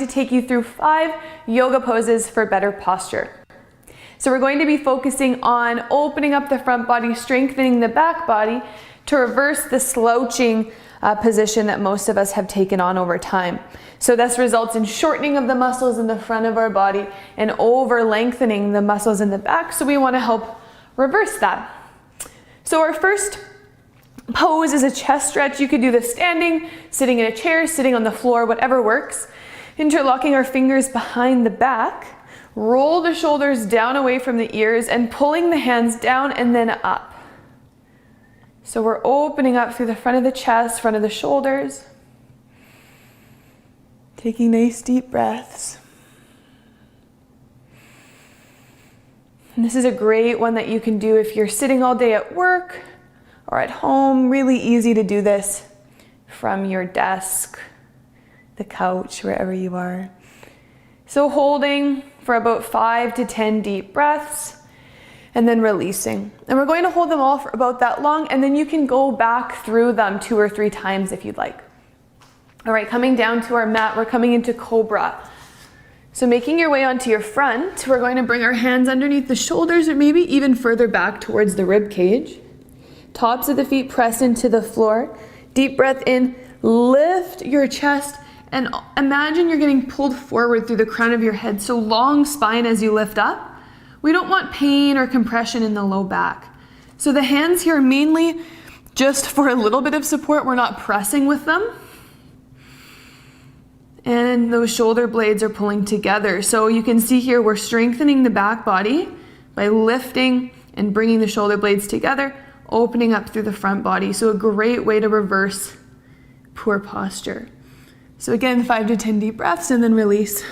to take you through 5 yoga poses for better posture. So we're going to be focusing on opening up the front body, strengthening the back body to reverse the slouching position that most of us have taken on over time. So this results in shortening of the muscles in the front of our body and over lengthening the muscles in the back. So we want to help reverse that. So our first pose is a chest stretch. You could do this standing, sitting in a chair, sitting on the floor, whatever works. Interlocking our fingers behind the back. Roll the shoulders down away from the ears and pulling the hands down and then up. So we're opening up through the front of the chest, front of the shoulders. Taking nice deep breaths. And this is a great one that you can do if you're sitting all day at work or at home. Really easy to do this from your desk, the couch, wherever you are. So holding for about 5 to 10 deep breaths and then releasing. And we're going to hold them all for about that long, and then you can go back through them 2 or 3 times if you'd like. All right, coming down to our mat, we're coming into Cobra. So making your way onto your front, we're going to bring our hands underneath the shoulders or maybe even further back towards the rib cage. Tops of the feet press into the floor. Deep breath in, lift your chest, and imagine you're getting pulled forward through the crown of your head. So long spine as you lift up. We don't want pain or compression in the low back. So the hands here are mainly just for a little bit of support. We're not pressing with them. And those shoulder blades are pulling together. So you can see here we're strengthening the back body by lifting and bringing the shoulder blades together, opening up through the front body. So a great way to reverse poor posture. So again, 5 to 10 deep breaths and then release.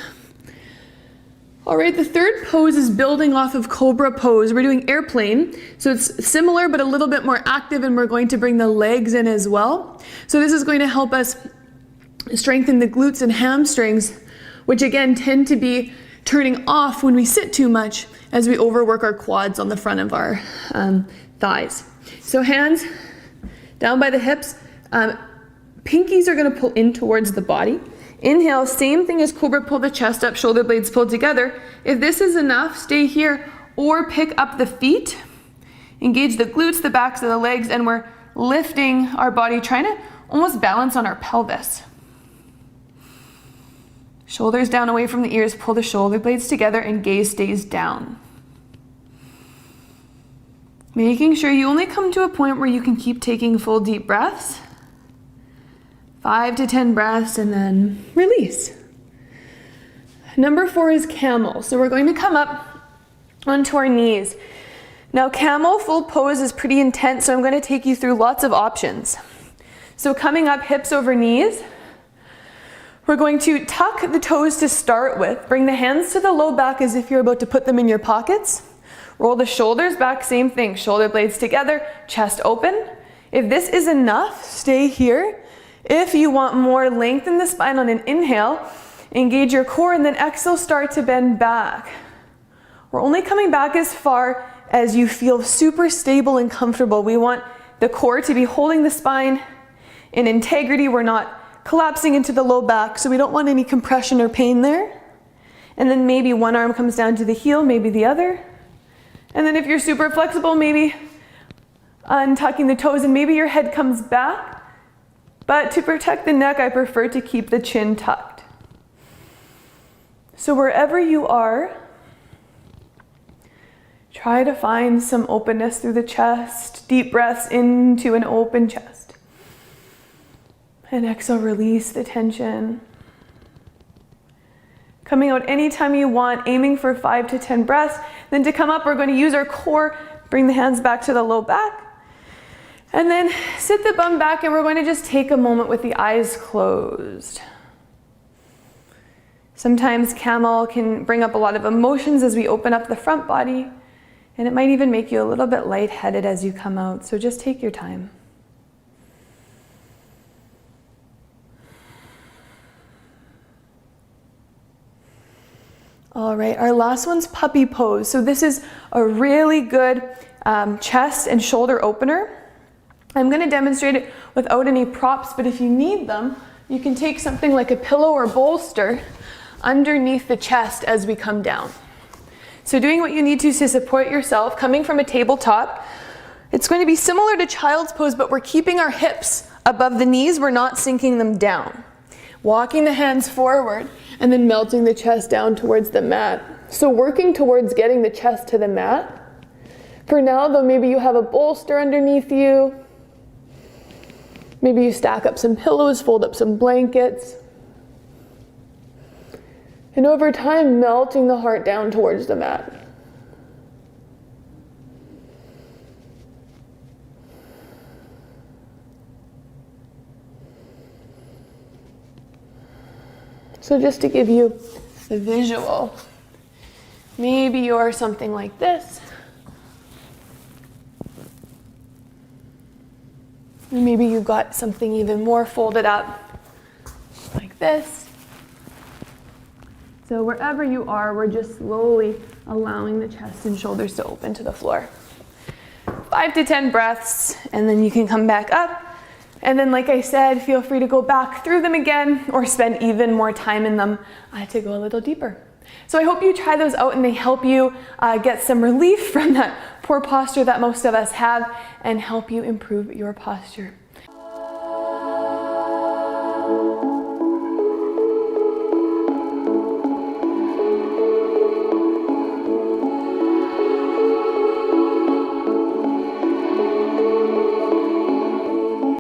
All right, the third pose is building off of Cobra pose. We're doing airplane. So it's similar but a little bit more active, and we're going to bring the legs in as well. So this is going to help us strengthen the glutes and hamstrings, which again tend to be turning off when we sit too much as we overwork our quads on the front of our thighs. So hands down by the hips. Pinkies are going to pull in towards the body. Inhale, same thing as Cobra, pull the chest up, shoulder blades pulled together. If this is enough, stay here or pick up the feet. Engage the glutes, the backs of the legs, and we're lifting our body, trying to almost balance on our pelvis. Shoulders down away from the ears, pull the shoulder blades together and gaze stays down. Making sure you only come to a point where you can keep taking full deep breaths. 5 to 10 breaths and then release. Number 4 is camel. So we're going to come up onto our knees. Now camel full pose is pretty intense, so I'm going to take you through lots of options. So coming up, hips over knees. We're going to tuck the toes to start with. Bring the hands to the low back as if you're about to put them in your pockets. Roll the shoulders back, same thing. Shoulder blades together, chest open. If this is enough, stay here. If you want more, lengthen the spine on an inhale, engage your core, and then exhale, start to bend back. We're only coming back as far as you feel super stable and comfortable. We want the core to be holding the spine in integrity. We're not collapsing into the low back, so we don't want any compression or pain there. And then maybe one arm comes down to the heel, maybe the other. And then if you're super flexible, maybe untucking the toes and maybe your head comes back. But to protect the neck, I prefer to keep the chin tucked. So wherever you are, try to find some openness through the chest. Deep breaths into an open chest. And exhale, release the tension. Coming out anytime you want, aiming for 5 to 10 breaths. Then to come up, we're going to use our core, bring the hands back to the low back. And then sit the bum back, and we're going to just take a moment with the eyes closed. Sometimes camel can bring up a lot of emotions as we open up the front body, and it might even make you a little bit lightheaded as you come out, so just take your time. All right, our last one's puppy pose. So this is a really good chest and shoulder opener. I'm going to demonstrate it without any props, but if you need them, you can take something like a pillow or bolster underneath the chest as we come down. So doing what you need to support yourself, coming from a tabletop. It's going to be similar to child's pose, but we're keeping our hips above the knees. We're not sinking them down. Walking the hands forward and then melting the chest down towards the mat. So working towards getting the chest to the mat. For now, though, maybe you have a bolster underneath you. Maybe you stack up some pillows, fold up some blankets. And over time, melting the heart down towards the mat. So just to give you a visual, maybe you're something like this. And maybe you've got something even more folded up like this. So wherever you are, we're just slowly allowing the chest and shoulders to open to the floor. 5 to 10 breaths, and then you can come back up. And then, like I said, feel free to go back through them again or spend even more time in them to go a little deeper. So I hope you try those out and they help you get some relief from that poor posture that most of us have and help you improve your posture.